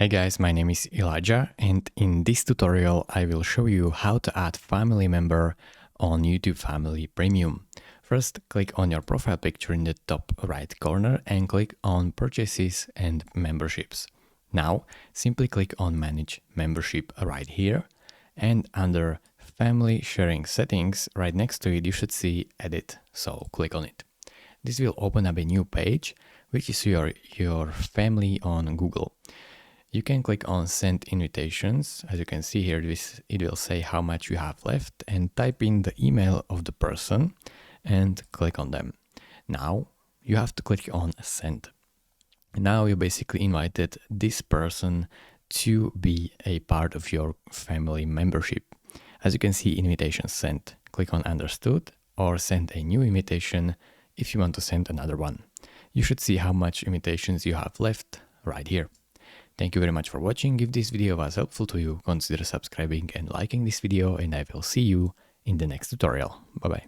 Hey guys, my name is Elijah, and in this tutorial I will show you how to add family member on YouTube Family Premium. First, click on your profile picture in the top right corner and click on Purchases and Memberships. Now, simply click on Manage Membership right here, and under Family Sharing Settings, right next to it you should see Edit, so click on it. This will open up a new page, which is your family on Google. You can click on Send Invitations. As you can see here, it will say how much you have left, and type in the email of the person and click on them. Now you have to click on Send. Now you basically invited this person to be a part of your family membership. As you can see, invitation sent. Click on Understood or send a new invitation if you want to send another one. You should see how much invitations you have left right here. Thank you very much for watching. If this video was helpful to you, consider subscribing and liking this video, and I will see you in the next tutorial. Bye bye.